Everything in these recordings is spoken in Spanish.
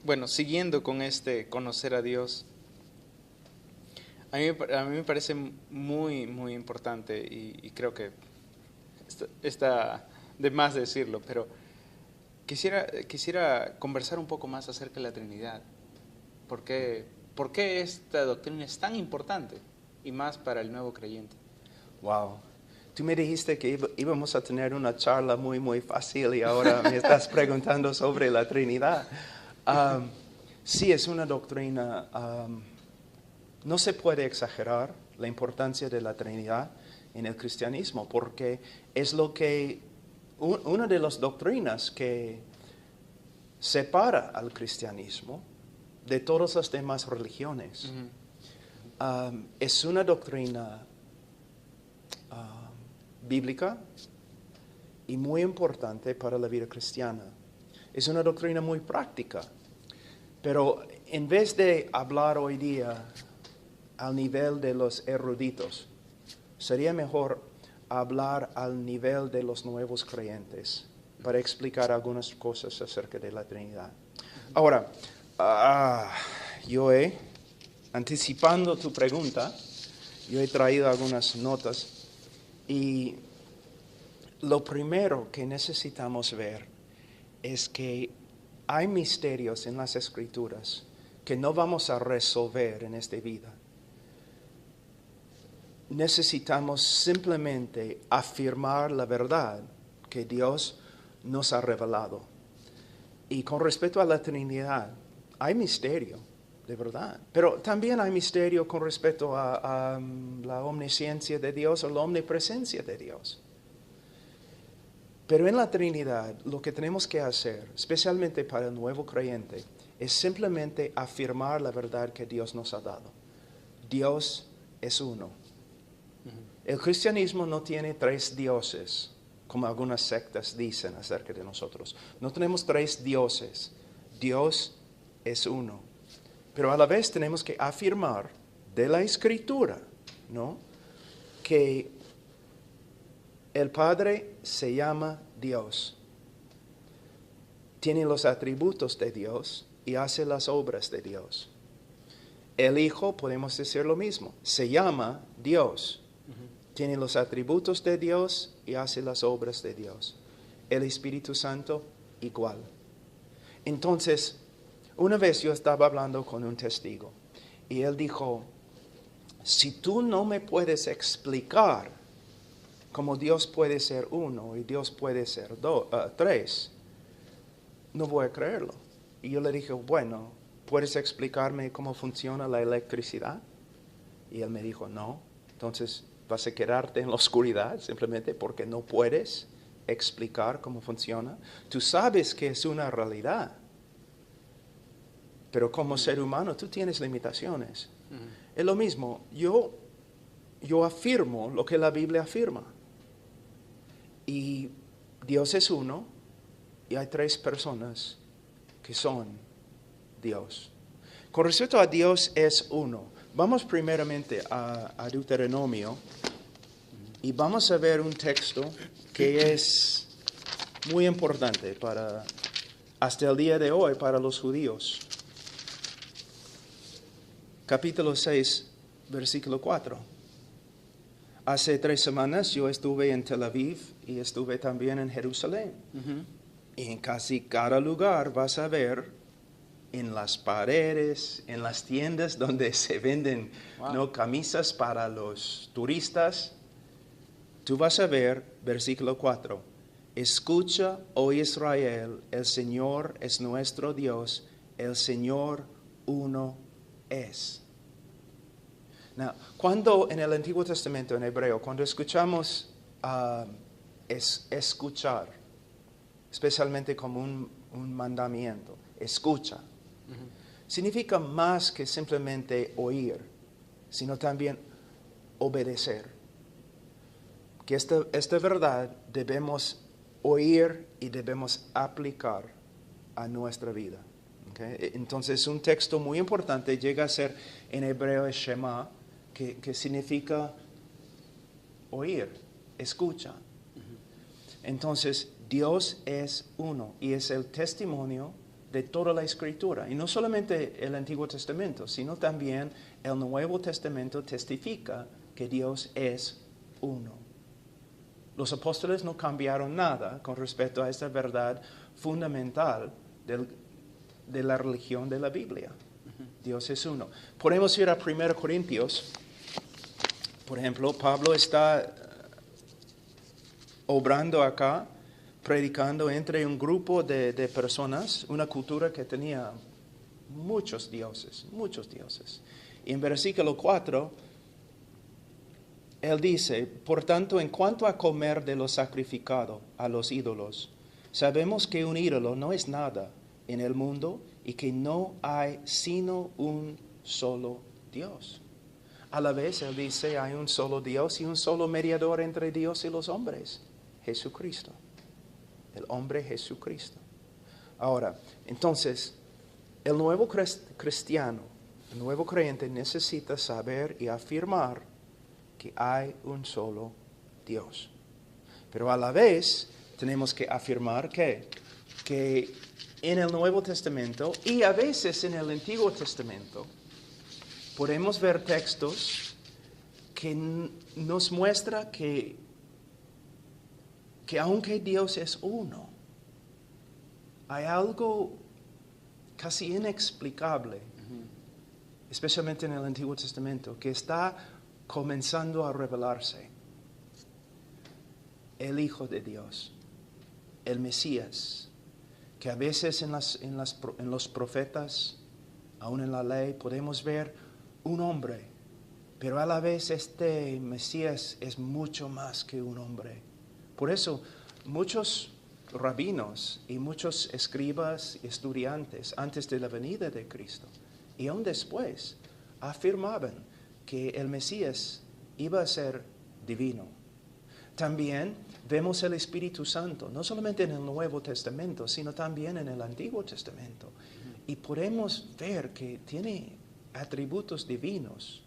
bueno, siguiendo con este conocer a Dios, a mí me parece muy, muy importante y creo que está de más decirlo, pero quisiera conversar un poco más acerca de la Trinidad. ¿Por qué esta doctrina es tan importante y más para el nuevo creyente? Wow. Tú me dijiste que íbamos a tener una charla muy, muy fácil y ahora me estás preguntando sobre la Trinidad. Sí, es una doctrina, no se puede exagerar la importancia de la Trinidad en el cristianismo, porque es una de las doctrinas que separa al cristianismo de todas las demás religiones. Es una doctrina bíblica y muy importante para la vida cristiana. Es una doctrina muy práctica, pero en vez de hablar hoy día al nivel de los eruditos, sería mejor hablar al nivel de los nuevos creyentes para explicar algunas cosas acerca de la Trinidad. Ahora, anticipando tu pregunta, yo he traído algunas notas y lo primero que necesitamos ver es que hay misterios en las Escrituras que no vamos a resolver en esta vida. Necesitamos simplemente afirmar la verdad que Dios nos ha revelado. Y con respecto a la Trinidad, hay misterio, de verdad. Pero también hay misterio con respecto a la omnisciencia de Dios o la omnipresencia de Dios. Pero en la Trinidad, lo que tenemos que hacer, especialmente para el nuevo creyente, es simplemente afirmar la verdad que Dios nos ha dado. Dios es uno. El cristianismo no tiene tres dioses, como algunas sectas dicen acerca de nosotros. No tenemos tres dioses. Dios es uno. Pero a la vez tenemos que afirmar de la Escritura, ¿no?, que el Padre se llama Dios. Tiene los atributos de Dios y hace las obras de Dios. El Hijo, podemos decir lo mismo, se llama Dios. Tiene los atributos de Dios y hace las obras de Dios. El Espíritu Santo, igual. Entonces, una vez yo estaba hablando con un testigo y él dijo, si tú no me puedes explicar cómo Dios puede ser uno y Dios puede ser tres, no voy a creerlo. Y yo le dije, bueno, ¿puedes explicarme cómo funciona la electricidad? Y él me dijo, no. Entonces, ¿vas a quedarte en la oscuridad simplemente porque no puedes explicar cómo funciona? Tú sabes que es una realidad, pero como ser humano tú tienes limitaciones. Es lo mismo, yo afirmo lo que la Biblia afirma. Y Dios es uno y hay tres personas que son Dios. Con respecto a Dios es uno, vamos primeramente a Deuteronomio y vamos a ver un texto que es muy importante hasta el día de hoy para los judíos. Capítulo 6, versículo 4. Hace 3 semanas yo estuve en Tel Aviv y estuve también en Jerusalén. Y en casi cada lugar vas a ver en las paredes, en las tiendas donde se venden camisas para los turistas, tú vas a ver, versículo 4, escucha, oh Israel, el Señor es nuestro Dios, el Señor uno es. Now, cuando en el Antiguo Testamento, en hebreo, cuando escuchamos escuchar, especialmente como un mandamiento, escucha, significa más que simplemente oír, sino también obedecer. Que esta verdad debemos oír y debemos aplicar a nuestra vida. ¿Okay? Entonces, un texto muy importante llega a ser en hebreo Shema, que significa oír, escucha. Entonces, Dios es uno y es el testimonio de toda la Escritura. Y no solamente el Antiguo Testamento, sino también el Nuevo Testamento testifica que Dios es uno. Los apóstoles no cambiaron nada con respecto a esta verdad fundamental de la religión de la Biblia. Dios es uno. Podemos ir a 1 Corintios. Por ejemplo, Pablo está obrando acá, predicando entre un grupo de personas, una cultura que tenía muchos dioses. Y en versículo 4, él dice, por tanto, en cuanto a comer de lo sacrificado a los ídolos, sabemos que un ídolo no es nada en el mundo y que no hay sino un solo Dios. A la vez, él dice, hay un solo Dios y un solo mediador entre Dios y los hombres, Jesucristo. El hombre Jesucristo. Ahora, entonces, el nuevo cristiano, el nuevo creyente necesita saber y afirmar que hay un solo Dios. Pero a la vez, tenemos que afirmar que en el Nuevo Testamento y a veces en el Antiguo Testamento, podemos ver textos que nos muestra que aunque Dios es uno, hay algo casi inexplicable, especialmente en el Antiguo Testamento, que está comenzando a revelarse. El Hijo de Dios, el Mesías, que a veces en los profetas, aún en la ley, podemos ver un hombre, pero a la vez este Mesías es mucho más que un hombre. Por eso muchos rabinos y muchos escribas y estudiantes antes de la venida de Cristo y aún después afirmaban que el Mesías iba a ser divino. También vemos el Espíritu Santo, no solamente en el Nuevo Testamento, sino también en el Antiguo Testamento. Y podemos ver que tiene atributos divinos,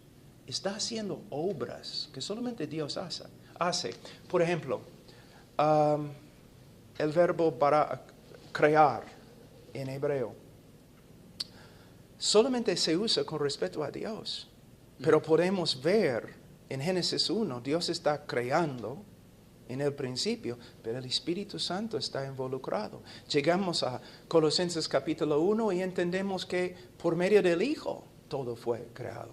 está haciendo obras que solamente Dios hace. Por ejemplo, el verbo para crear en hebreo solamente se usa con respecto a Dios, pero podemos ver en Génesis 1, Dios está creando en el principio, pero el Espíritu Santo está involucrado. Llegamos a Colosenses capítulo 1 y entendemos que por medio del Hijo todo fue creado.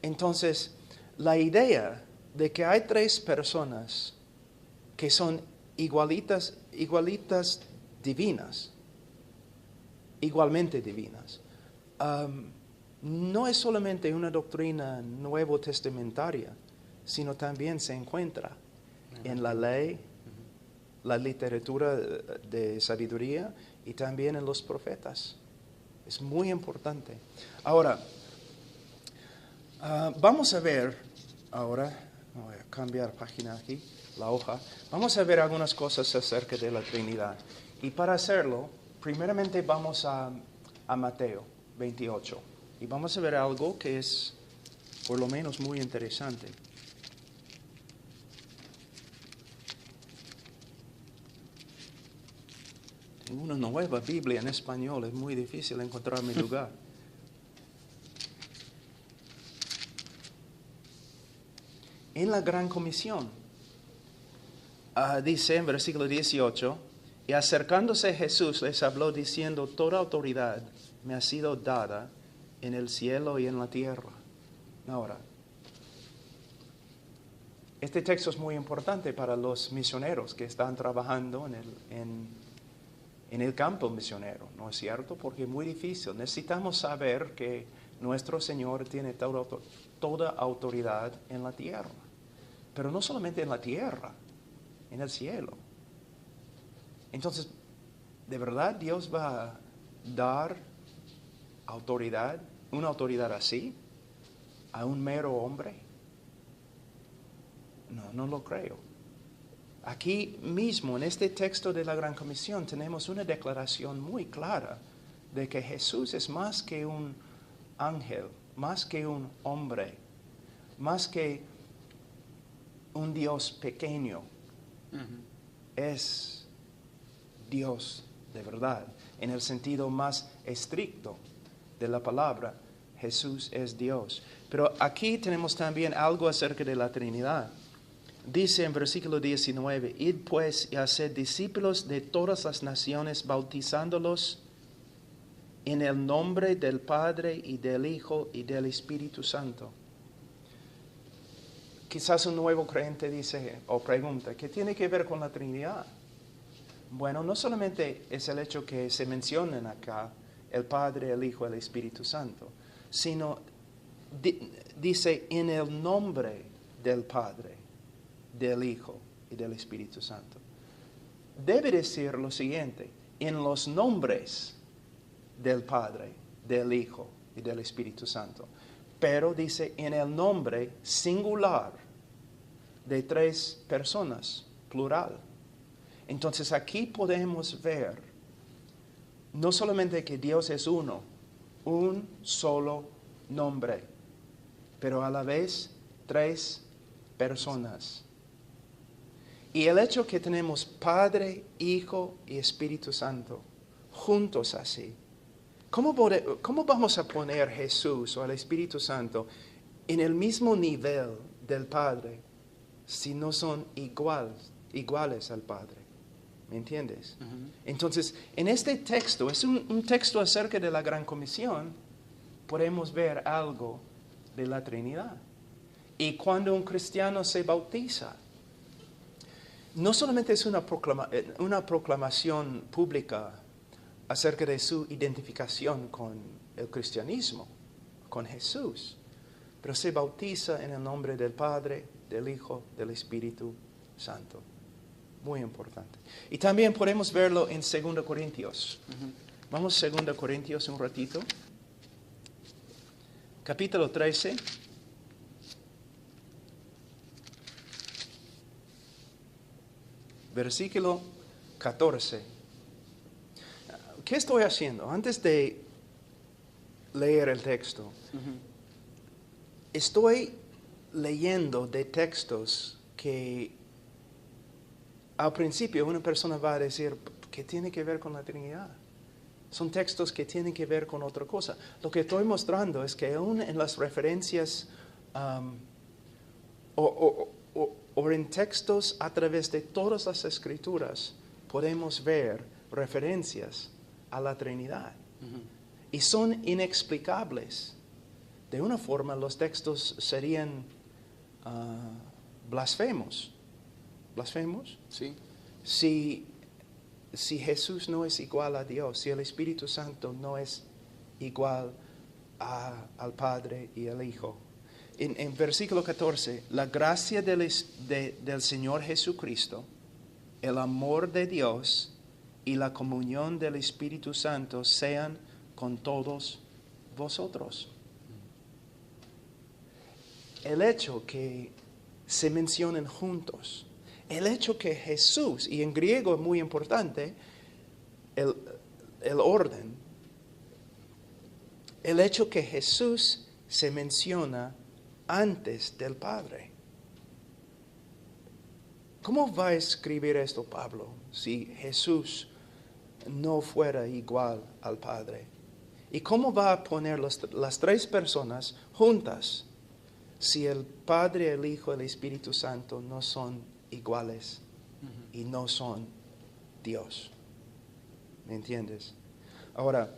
Entonces, la idea de que hay tres personas que son igualitas divinas, igualmente divinas, no es solamente una doctrina nuevo testamentaria, sino también se encuentra en la ley, la literatura de sabiduría y también en los profetas. Es muy importante. Ahora, vamos a ver, voy a cambiar página aquí, la hoja. Vamos a ver algunas cosas acerca de la Trinidad. Y para hacerlo, primeramente vamos a Mateo 28. Y vamos a ver algo que es, por lo menos, muy interesante. Tengo una nueva Biblia en español, es muy difícil encontrar mi lugar. En la Gran Comisión, dice en versículo 18, y acercándose Jesús les habló diciendo, toda autoridad me ha sido dada en el cielo y en la tierra. Ahora, este texto es muy importante para los misioneros que están trabajando en el campo misionero, ¿no es cierto? Porque es muy difícil. Necesitamos saber que nuestro Señor tiene toda autoridad en la tierra. Pero no solamente en la tierra, en el cielo. Entonces, ¿de verdad Dios va a dar autoridad, una autoridad así, a un mero hombre? No lo creo. Aquí mismo, en este texto de la Gran Comisión, tenemos una declaración muy clara de que Jesús es más que un ángel, más que un hombre, más que un Dios pequeño. Es Dios de verdad. En el sentido más estricto de la palabra, Jesús es Dios. Pero aquí tenemos también algo acerca de la Trinidad. Dice en versículo 19, id pues y haced discípulos de todas las naciones, bautizándolos en el nombre del Padre y del Hijo y del Espíritu Santo. Quizás un nuevo creyente dice o pregunta, ¿qué tiene que ver con la Trinidad? Bueno, no solamente es el hecho que se mencionen acá el Padre, el Hijo y el Espíritu Santo, sino dice en el nombre del Padre, del Hijo y del Espíritu Santo. Debe decir lo siguiente, en los nombres del Padre, del Hijo y del Espíritu Santo. Pero dice en el nombre singular de 3 personas, plural. Entonces aquí podemos ver no solamente que Dios es uno, un solo nombre, pero a la vez 3 personas. Y el hecho que tenemos Padre, Hijo y Espíritu Santo juntos así, ¿cómo vamos a poner Jesús o el Espíritu Santo en el mismo nivel del Padre si no son iguales al Padre? ¿Me entiendes? Ujú. Entonces, en este texto, es un texto acerca de la Gran Comisión, podemos ver algo de la Trinidad. Y cuando un cristiano se bautiza, no solamente es una proclamación pública acerca de su identificación con el cristianismo, con Jesús, pero se bautiza en el nombre del Padre, del Hijo, del Espíritu Santo. Muy importante. Y también podemos verlo en 2 Corintios. Vamos a 2 Corintios un ratito. Capítulo 13. Versículo 14. ¿Qué estoy haciendo? Antes de leer el texto, estoy leyendo de textos que al principio una persona va a decir, ¿qué tiene que ver con la Trinidad? Son textos que tienen que ver con otra cosa. Lo que estoy mostrando es que aún en las referencias o en textos a través de todas las Escrituras podemos ver referencias a la Trinidad. Y son inexplicables. De una forma, los textos serían blasfemos. ¿Blasfemos? Sí. Si Jesús no es igual a Dios, si el Espíritu Santo no es igual al Padre y al Hijo. En versículo 14, la gracia del Señor Jesucristo, el amor de Dios y la comunión del Espíritu Santo sean con todos vosotros. El hecho que se mencionen juntos, el hecho que Jesús, y en griego es muy importante, el orden, el hecho que Jesús se menciona antes del Padre. ¿Cómo va a escribir esto Pablo si Jesús no fuera igual al Padre? ¿Y cómo va a poner las 3 personas juntas si el Padre, el Hijo y el Espíritu Santo no son iguales y no son Dios? ¿Me entiendes? Ahora,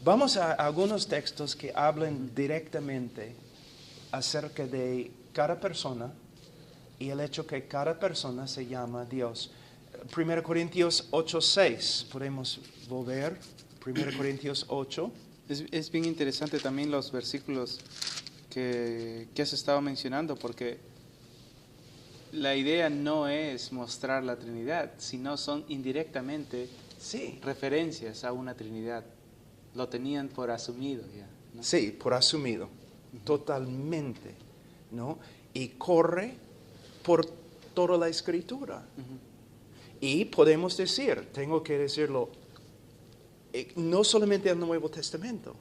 vamos a algunos textos que hablan directamente acerca de cada persona y el hecho que cada persona se llama Dios. 1 Corintios 8:6, podemos volver. 1 Corintios 8. Es bien interesante también los versículos que has estado mencionando, porque la idea no es mostrar la Trinidad, sino son indirectamente Sí. referencias a una Trinidad. Lo tenían por asumido ya, ¿no? Sí, por asumido, totalmente, ¿no? Y corre por toda la Escritura. Y podemos decir, tengo que decirlo, no solamente el Nuevo Testamento.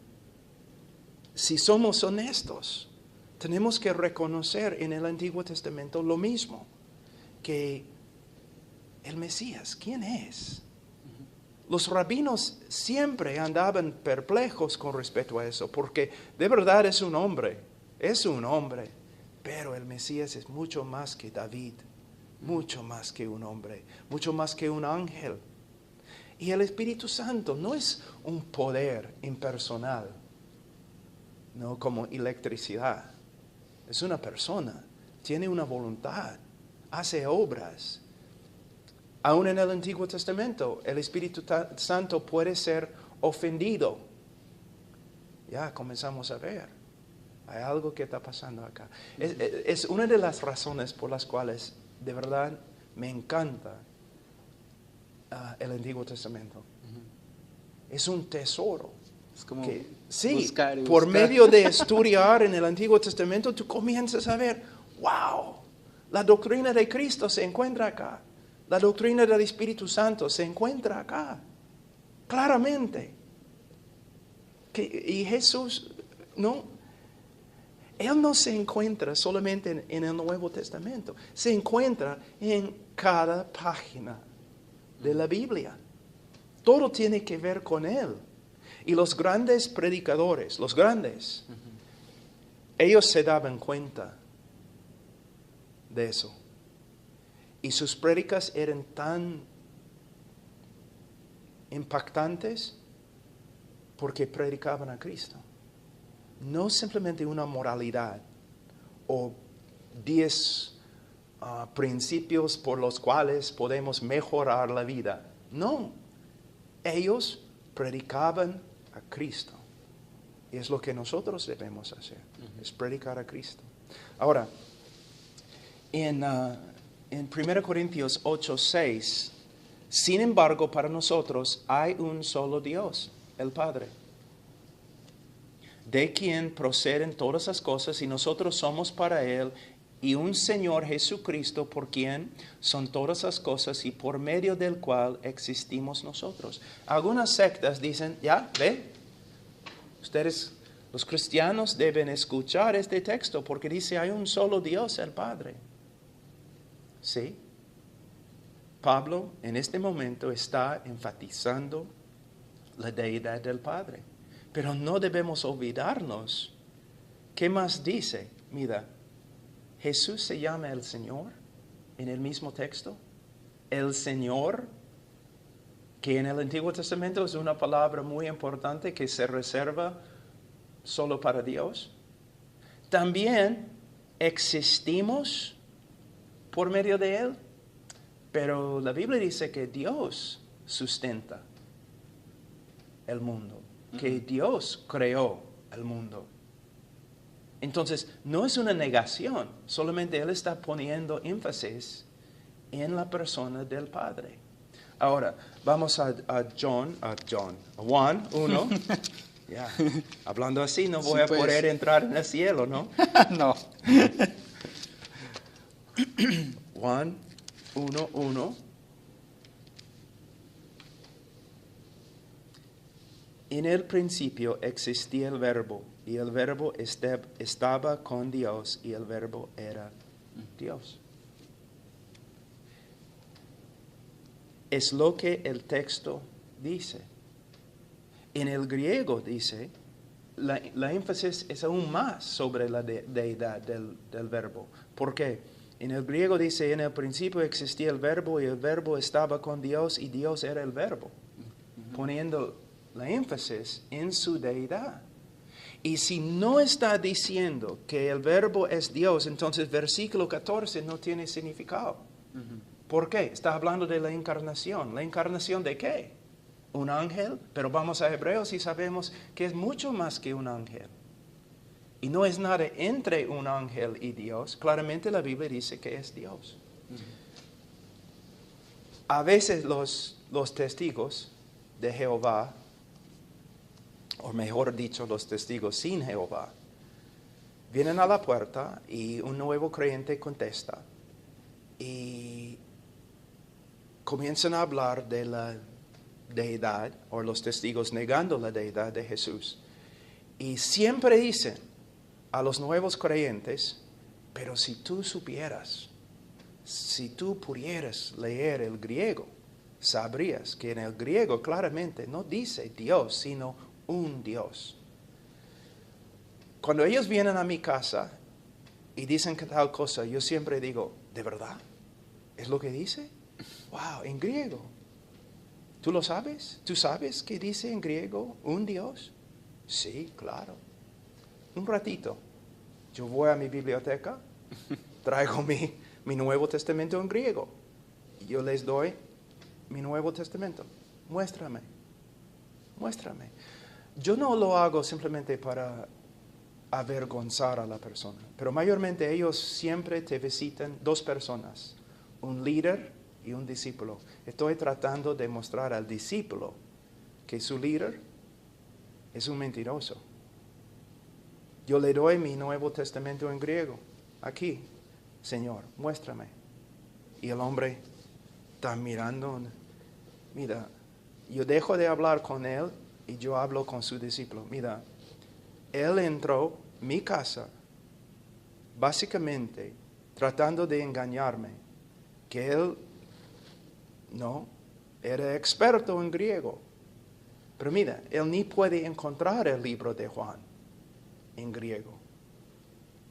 Si somos honestos, tenemos que reconocer en el Antiguo Testamento lo mismo, que el Mesías, ¿quién es? los rabinos siempre andaban perplejos con respecto a eso, porque de verdad es un hombre, pero el Mesías es mucho más que David, mucho más que un hombre, mucho más que un ángel. Y el Espíritu Santo no es un poder impersonal, no como electricidad, es una persona, tiene una voluntad, hace obras. Aún en el Antiguo Testamento, el Espíritu Santo puede ser ofendido. Ya comenzamos a ver. Hay algo que está pasando acá. Es una de las razones por las cuales de verdad me encanta el Antiguo Testamento. Es un tesoro. Es como sí, buscar y por buscar. medio de estudiar en el Antiguo Testamento, tú comienzas a ver, wow, la doctrina de Cristo se encuentra acá. La doctrina del Espíritu Santo se encuentra acá, claramente. Y Jesús, Él no se encuentra solamente en el Nuevo Testamento, se encuentra en cada página de la Biblia. Todo tiene que ver con Él. Y los grandes predicadores, ellos se daban cuenta de eso. Y sus prédicas eran tan impactantes porque predicaban a Cristo. No simplemente una moralidad o 10 principios por los cuales podemos mejorar la vida. No, ellos predicaban a Cristo. Y es lo que nosotros debemos hacer, es predicar a Cristo. Ahora, en 1 Corintios 8:6, sin embargo, para nosotros hay un solo Dios, el Padre, de quien proceden todas las cosas y nosotros somos para Él, y un Señor Jesucristo por quien son todas las cosas y por medio del cual existimos nosotros. Algunas sectas dicen, ya, ve, ustedes, los cristianos deben escuchar este texto porque dice hay un solo Dios, el Padre. Sí, Pablo en este momento está enfatizando la deidad del Padre. Pero no debemos olvidarnos. ¿Qué más dice? Mira, Jesús se llama el Señor en el mismo texto. El Señor, que en el Antiguo Testamento es una palabra muy importante que se reserva solo para Dios. También existimos por medio de Él, pero la Biblia dice que Dios sustenta el mundo, que Dios creó el mundo. Entonces, no es una negación, solamente Él está poniendo énfasis en la persona del Padre. Ahora, vamos a Juan 1. Ya, hablando así no voy a poder entrar en el cielo, ¿no? No. Juan 1:1. En el principio existía el Verbo, y el Verbo estaba con Dios, y el Verbo era Dios. Es lo que el texto dice. En el griego dice, la énfasis es aún más sobre la deidad del Verbo. ¿Por qué? En el griego dice, en el principio existía el Verbo y el Verbo estaba con Dios y Dios era el Verbo, poniendo la énfasis en su deidad. Y si no está diciendo que el Verbo es Dios, entonces versículo 14 no tiene significado. ¿Por qué? Está hablando de la encarnación. ¿La encarnación de qué? Un ángel, pero vamos a Hebreos y sabemos que es mucho más que un ángel. Y no es nada entre un ángel y Dios. Claramente la Biblia dice que es Dios. A veces los testigos de Jehová, o mejor dicho, los testigos sin Jehová, vienen a la puerta y un nuevo creyente contesta. Y comienzan a hablar de la deidad, o los testigos negando la deidad de Jesús. Y siempre dicen a los nuevos creyentes, pero si tú supieras, si tú pudieras leer el griego, sabrías que en el griego claramente no dice Dios, sino un Dios. Cuando ellos vienen a mi casa y dicen que tal cosa, yo siempre digo, ¿de verdad? ¿Es lo que dice? Wow, en griego. ¿Tú lo sabes? ¿Tú sabes que dice en griego un Dios? Sí, claro. Un ratito. Yo voy a mi biblioteca, traigo mi Nuevo Testamento en griego. Y yo les doy mi Nuevo Testamento. Muéstrame. Yo no lo hago simplemente para avergonzar a la persona, pero mayormente ellos siempre te visitan dos personas, un líder y un discípulo. Estoy tratando de mostrar al discípulo que su líder es un mentiroso. Yo le doy mi Nuevo Testamento en griego. Aquí, Señor, muéstrame. Y el hombre está mirando. Mira, yo dejo de hablar con él y yo hablo con su discípulo. Mira, él entró a mi casa básicamente tratando de engañarme, que él no era experto en griego. Pero mira, él ni puede encontrar el libro de Juan en griego.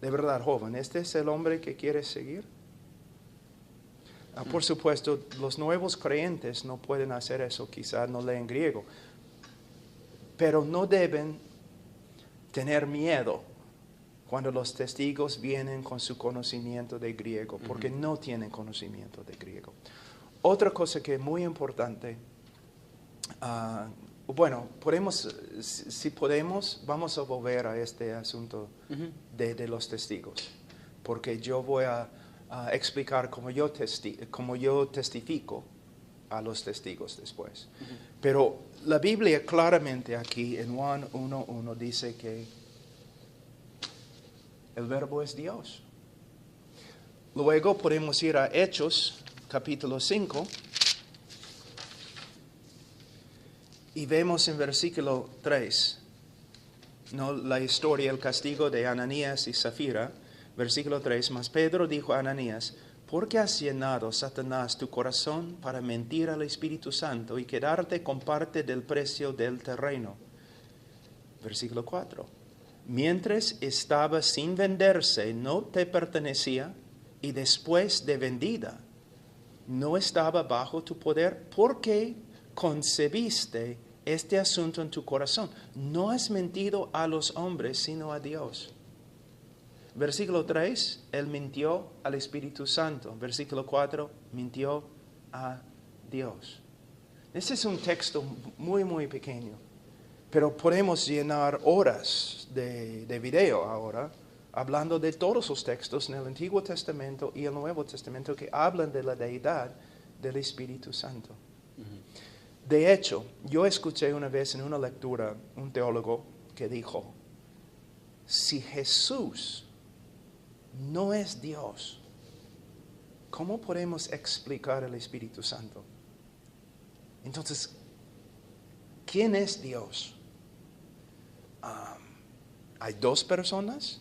De verdad, joven, ¿este es el hombre que quieres seguir? Por supuesto, los nuevos creyentes no pueden hacer eso, quizás no leen griego, pero no deben tener miedo cuando los testigos vienen con su conocimiento de griego, porque no tienen conocimiento de griego. Otra cosa que es muy importante, si podemos, vamos a volver a este asunto de los testigos, porque yo voy a explicar cómo yo testifico a los testigos después. Pero la Biblia claramente aquí en Juan 1:1 dice que el verbo es Dios. Luego podemos ir a Hechos, capítulo 5, y vemos en versículo 3, ¿no?, la historia, el castigo de Ananías y Zafira. Versículo 3, mas Pedro dijo a Ananías, ¿por qué has llenado, Satanás, tu corazón para mentir al Espíritu Santo y quedarte con parte del precio del terreno? Versículo 4, mientras estaba sin venderse, no te pertenecía, y después de vendida, no estaba bajo tu poder. ¿Por qué concebiste este asunto en tu corazón? No has mentido a los hombres, sino a Dios. Versículo 3, él mintió al Espíritu Santo. Versículo 4, mintió a Dios. Este es un texto muy, muy pequeño, pero podemos llenar horas de video ahora hablando de todos los textos en el Antiguo Testamento y el Nuevo Testamento que hablan de la deidad del Espíritu Santo. De hecho, yo escuché una vez en una lectura un teólogo que dijo, si Jesús no es Dios, ¿cómo podemos explicar el Espíritu Santo? Entonces, ¿quién es Dios? ¿Hay dos personas?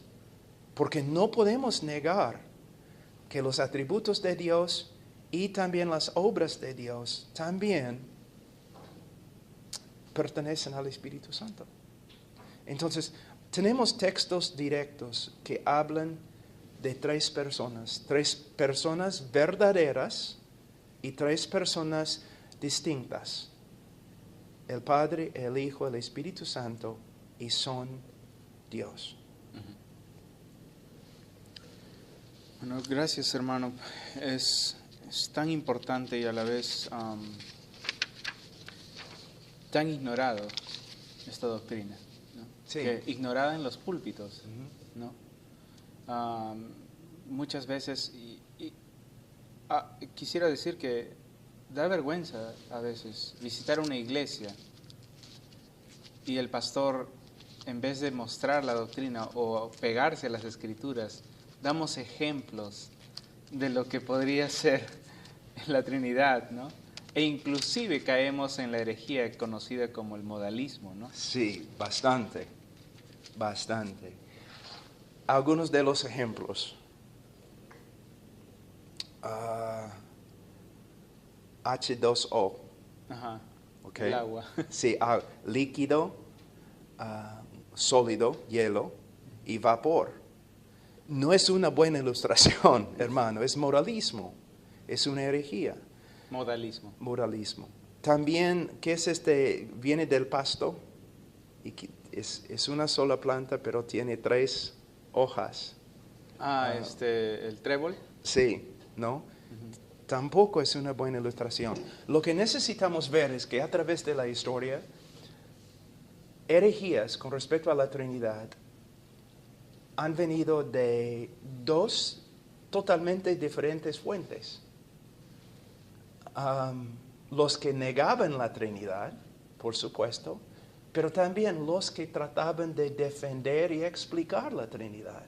Porque no podemos negar que los atributos de Dios y también las obras de Dios también pertenecen al Espíritu Santo. Entonces, tenemos textos directos que hablan de tres personas verdaderas y tres personas distintas. El Padre, el Hijo, el Espíritu Santo, y son Dios. Bueno, gracias, hermano. Es tan importante y a la vez tan ignorado esta doctrina, ¿no? Sí. Que ignorada en los púlpitos, ¿no? Muchas veces, quisiera decir que da vergüenza a veces visitar una iglesia y el pastor, en vez de mostrar la doctrina o pegarse a las escrituras, damos ejemplos de lo que podría ser la Trinidad, ¿no? E inclusive caemos en la herejía conocida como el modalismo, ¿no? Sí, bastante. Algunos de los ejemplos. H2O. Ajá. ¿ok? El agua. Sí, líquido, sólido, hielo y vapor. No es una buena ilustración, hermano, es moralismo, es una herejía, Modalismo. moralismo. También, ¿qué es este? Viene del pasto y es una sola planta, pero tiene 3 hojas. El trébol. Sí, ¿no? Tampoco es una buena ilustración. Lo que necesitamos ver es que a través de la historia, herejías con respecto a la Trinidad han venido de 2 totalmente diferentes fuentes. Los que negaban la Trinidad, por supuesto, pero también los que trataban de defender y explicar la Trinidad.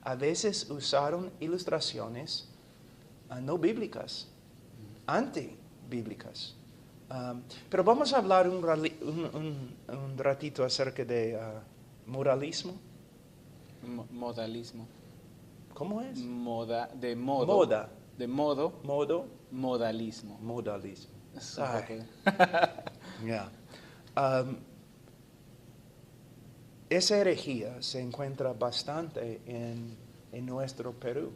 A veces usaron ilustraciones no bíblicas, antibíblicas. Pero vamos a hablar un ratito acerca de moralismo. Modalismo. ¿Cómo es? De modo. Moda. De modo. Modo. Modalismo. Modalismo. Es un poco- Ya. Esa herejía se encuentra bastante en nuestro Perú.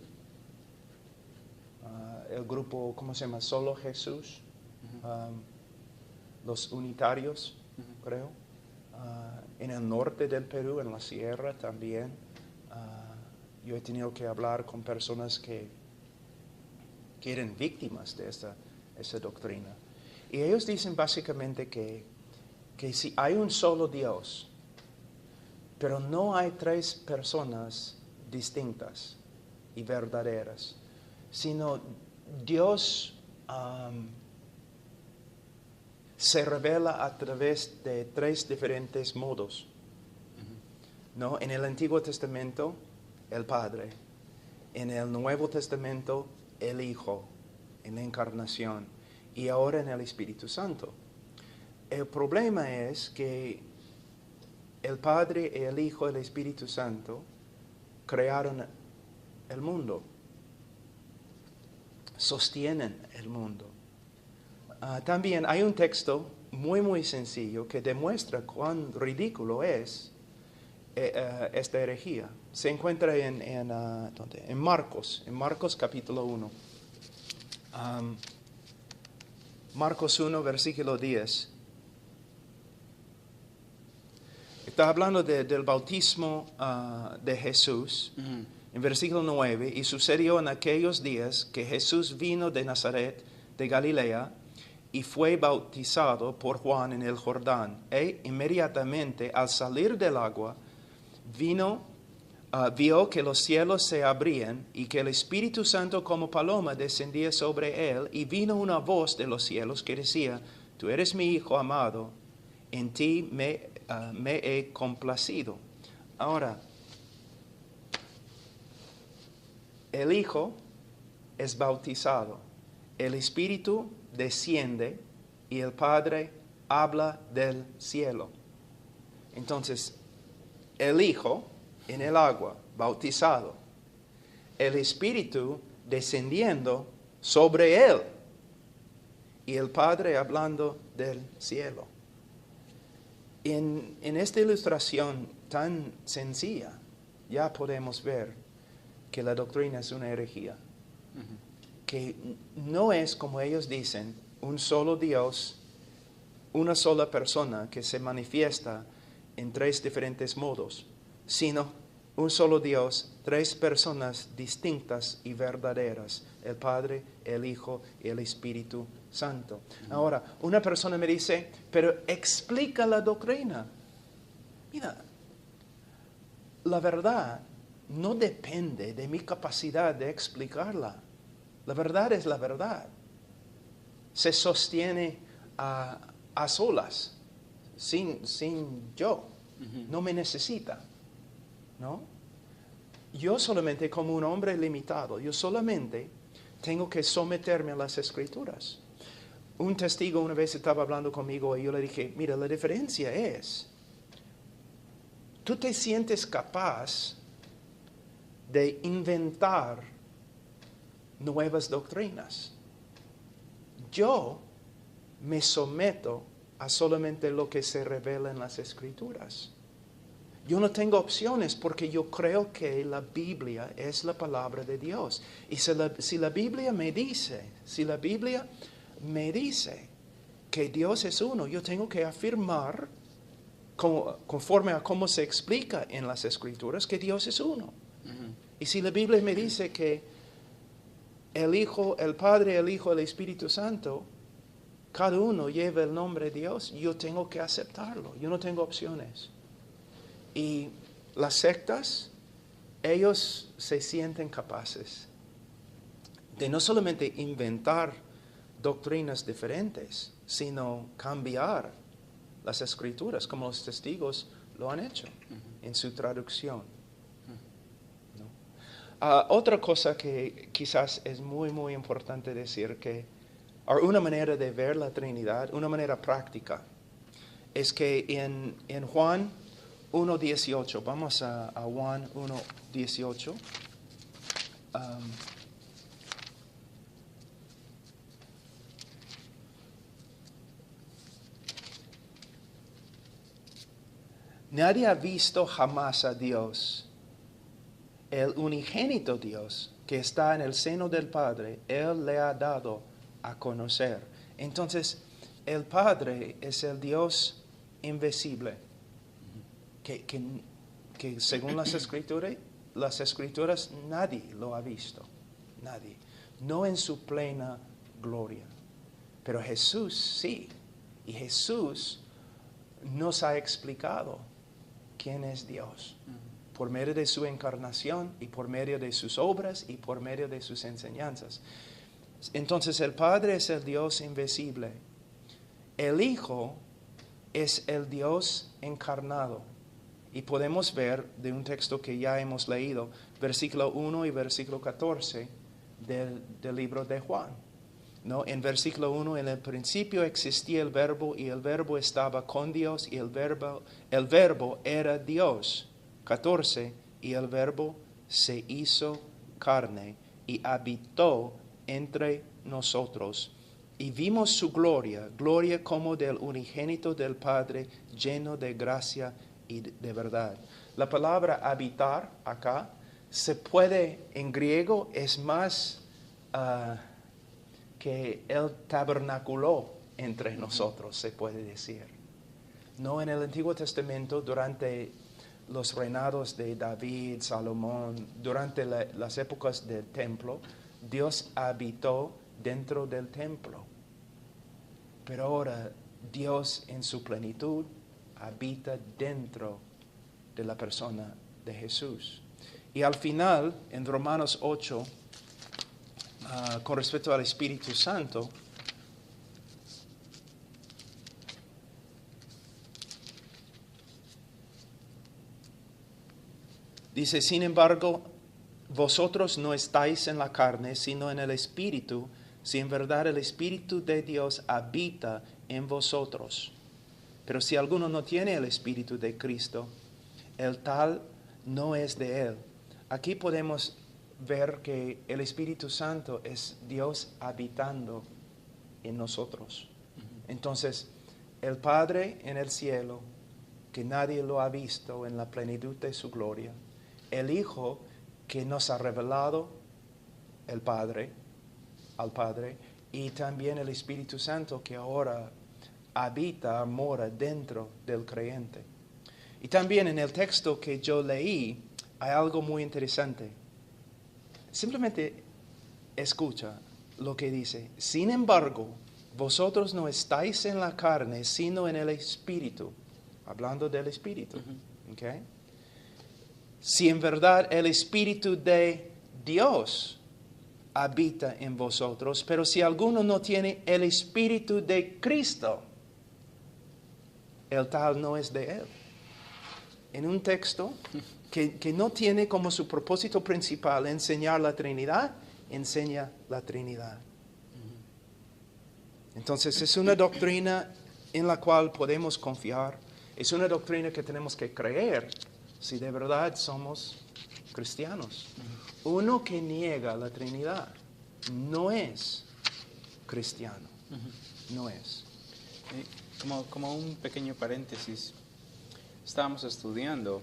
El grupo, ¿cómo se llama? Solo Jesús. Los unitarios, creo. En el norte del Perú, en la sierra también. Yo he tenido que hablar con personas que eran víctimas de esa doctrina. Y ellos dicen básicamente que si hay un solo Dios, pero no hay 3 personas distintas y verdaderas, sino Dios se revela a través de 3 diferentes modos. ¿No? En el Antiguo Testamento, el Padre. En el Nuevo Testamento, el Hijo, en la encarnación. Y ahora en el Espíritu Santo. El problema es que el Padre, el Hijo y el Espíritu Santo crearon el mundo. Sostienen el mundo. También hay un texto muy sencillo que demuestra cuán ridículo es esta herejía. Se encuentra en Marcos capítulo 1. Marcos 1, versículo 10. Está hablando del bautismo de Jesús. En versículo 9, y sucedió en aquellos días que Jesús vino de Nazaret, de Galilea, y fue bautizado por Juan en el Jordán. E inmediatamente al salir del agua, vio que los cielos se abrían y que el Espíritu Santo como paloma descendía sobre él, y vino una voz de los cielos que decía: Tú eres mi Hijo amado, en ti me he complacido. Ahora, el Hijo es bautizado, el Espíritu desciende y el Padre habla del cielo. Entonces, el Hijo en el agua, bautizado, el Espíritu descendiendo sobre él y el Padre hablando del cielo. En esta ilustración tan sencilla ya podemos ver que la doctrina es una herejía. Que no es, como ellos dicen, un solo Dios, una sola persona que se manifiesta en 3 diferentes modos, sino un solo Dios, 3 personas distintas y verdaderas, el Padre, el Hijo y el Espíritu Santo. Ahora, una persona me dice, pero explica la doctrina. Mira, la verdad no depende de mi capacidad de explicarla. La verdad es la verdad. Se sostiene a solas, sin yo. No me necesita, ¿no? Yo solamente, como un hombre limitado, yo solamente tengo que someterme a las Escrituras. Un testigo una vez estaba hablando conmigo y yo le dije, mira, la diferencia es, tú te sientes capaz de inventar nuevas doctrinas. Yo me someto a solamente lo que se revela en las Escrituras. Yo no tengo opciones porque yo creo que la Biblia es la palabra de Dios. Y si la Biblia me dice que Dios es uno, yo tengo que afirmar, conforme a cómo se explica en las Escrituras, que Dios es uno. Y si la Biblia me dice que el Hijo, el Padre, el Hijo, el Espíritu Santo, cada uno lleva el nombre de Dios, yo tengo que aceptarlo. Yo no tengo opciones. Y las sectas, ellos se sienten capaces de no solamente inventar doctrinas diferentes, sino cambiar las Escrituras, como los testigos lo han hecho en su traducción. ¿No? Otra cosa que quizás es muy, muy importante decir, que una manera de ver la Trinidad, una manera práctica, es que en Juan 1:18, vamos a Juan 1:18. Nadie ha visto jamás a Dios. El unigénito Dios que está en el seno del Padre, Él le ha dado a conocer. Entonces, el Padre es el Dios invisible, que según las Escrituras nadie lo ha visto, nadie, no en su plena gloria, pero Jesús sí, y Jesús nos ha explicado quién es Dios, por medio de su encarnación y por medio de sus obras y por medio de sus enseñanzas. Entonces el Padre es el Dios invisible, el Hijo es el Dios encarnado. Y podemos ver de un texto que ya hemos leído, versículo 1 y versículo 14 del libro de Juan. ¿No? En versículo 1, en el principio existía el Verbo y el Verbo estaba con Dios y el verbo era Dios. 14, y el Verbo se hizo carne y habitó entre nosotros. Y vimos su gloria, gloria como del unigénito del Padre, lleno de gracia y de verdad. La palabra habitar acá se puede, en griego, es más que Él tabernaculó entre nosotros, se puede decir. No, en el Antiguo Testamento, durante los reinados de David, Salomón, durante las épocas del templo, Dios habitó dentro del templo. Pero ahora Dios en su plenitud habita dentro de la persona de Jesús. Y al final, en Romanos 8, con respecto al Espíritu Santo, dice, sin embargo, vosotros no estáis en la carne, sino en el Espíritu, si en verdad el Espíritu de Dios habita en vosotros. Pero si alguno no tiene el Espíritu de Cristo, el tal no es de Él. Aquí podemos ver que el Espíritu Santo es Dios habitando en nosotros. Entonces, el Padre en el cielo, que nadie lo ha visto en la plenitud de su gloria, el Hijo que nos ha revelado el Padre, al Padre, y también el Espíritu Santo que ahora habita, mora dentro del creyente. Y también en el texto que yo leí hay algo muy interesante. Simplemente escucha lo que dice. Sin embargo, vosotros no estáis en la carne, sino en el Espíritu. Hablando del Espíritu. ¿Okay? Si en verdad el Espíritu de Dios habita en vosotros, pero si alguno no tiene el Espíritu de Cristo, el tal no es de Él. En un texto que no tiene como su propósito principal enseñar la Trinidad, enseña la Trinidad. Entonces es una doctrina en la cual podemos confiar, es una doctrina que tenemos que creer si de verdad somos cristianos. Uno que niega la Trinidad no es cristiano, no es. Como un pequeño paréntesis, estábamos estudiando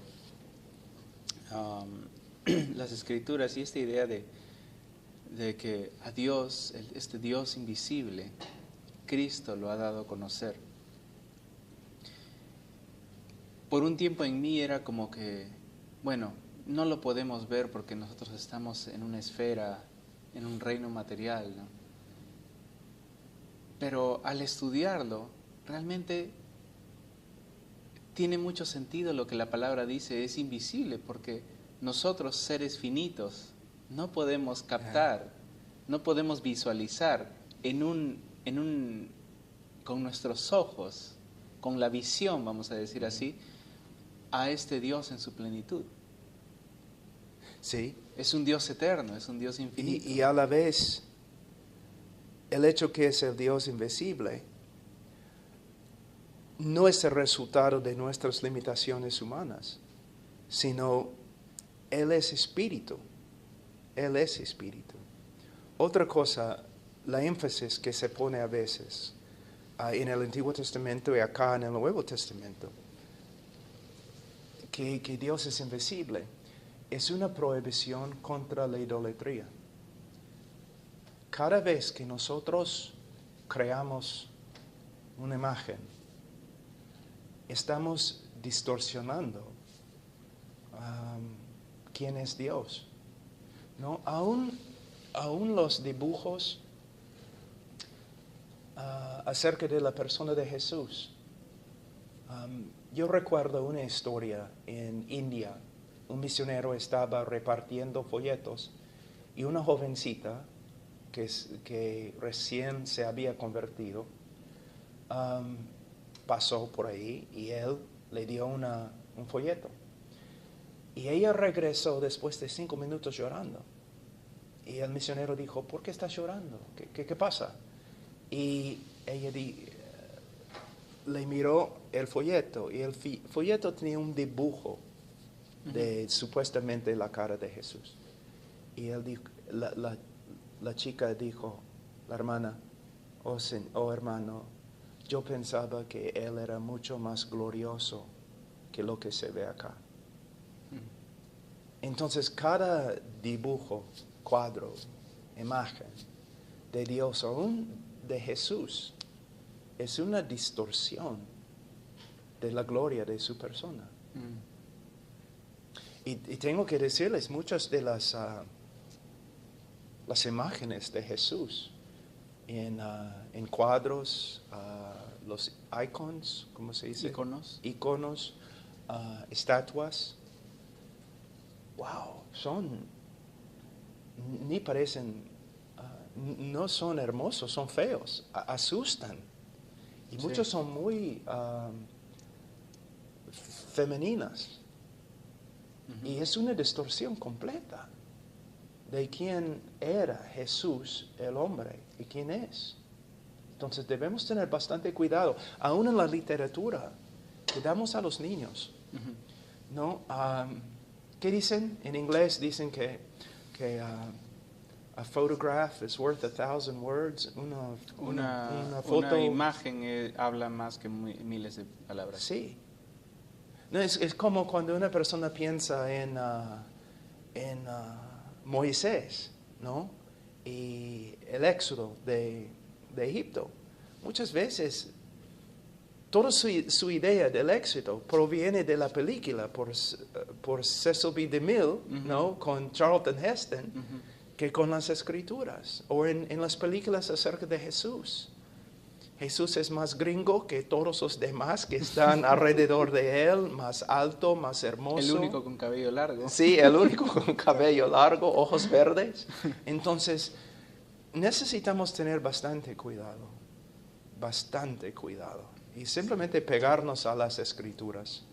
las escrituras y esta idea de que a Dios, este Dios invisible, Cristo lo ha dado a conocer. Por un tiempo en mí era como que, bueno, no lo podemos ver porque nosotros estamos en una esfera, en un reino material, ¿no? Pero al estudiarlo, realmente tiene mucho sentido lo que la palabra dice, es invisible, porque nosotros, seres finitos, no podemos captar, no podemos visualizar con nuestros ojos, con la visión, vamos a decir así, a este Dios en su plenitud. Sí. Es un Dios eterno, es un Dios infinito. Y a la vez, el hecho que es el Dios invisible no es el resultado de nuestras limitaciones humanas, sino Él es espíritu. Él es espíritu. Otra cosa, la énfasis que se pone a veces en el Antiguo Testamento y acá en el Nuevo Testamento, que Dios es invisible, es una prohibición contra la idolatría. Cada vez que nosotros creamos una imagen, estamos distorsionando quién es Dios. ¿No? Aún los dibujos acerca de la persona de Jesús. Yo recuerdo una historia en India. Un misionero estaba repartiendo folletos y una jovencita que recién se había convertido pasó por ahí y él le dio un folleto. Y ella regresó después de 5 minutos llorando. Y el misionero dijo, ¿por qué estás llorando? ¿Qué pasa? Y ella le miró el folleto y el folleto tenía un dibujo de supuestamente la cara de Jesús. Y él dijo, la chica dijo, la hermana, oh hermano, yo pensaba que él era mucho más glorioso que lo que se ve acá. Entonces cada dibujo, cuadro, imagen de Dios, aún de Jesús, es una distorsión de la gloria de su persona. Y tengo que decirles, muchas de las imágenes de Jesús en cuadros, los icons, ¿cómo se dice? Iconos, estatuas. Wow, ni parecen, no son hermosos, son feos, asustan. Y muchos son muy femeninas. Y es una distorsión completa de quién era Jesús, el hombre, y quién es. Entonces debemos tener bastante cuidado, aún en la literatura, que damos a los niños. ¿No? ¿Qué dicen? En inglés dicen que a photograph is worth 1,000 words. Una foto. Una imagen habla más que miles de palabras. Sí. No, es como cuando una persona piensa en Moisés, ¿no? Y el éxodo de Egipto. Muchas veces toda su idea del éxito proviene de la película por Cecil B. DeMille, ¿no? Con Charlton Heston, que con las escrituras o en las películas acerca de Jesús. Jesús es más gringo que todos los demás que están alrededor de él, más alto, más hermoso. El único con cabello largo. Sí, el único con cabello largo, ojos verdes. Entonces, necesitamos tener bastante cuidado y simplemente pegarnos a las escrituras.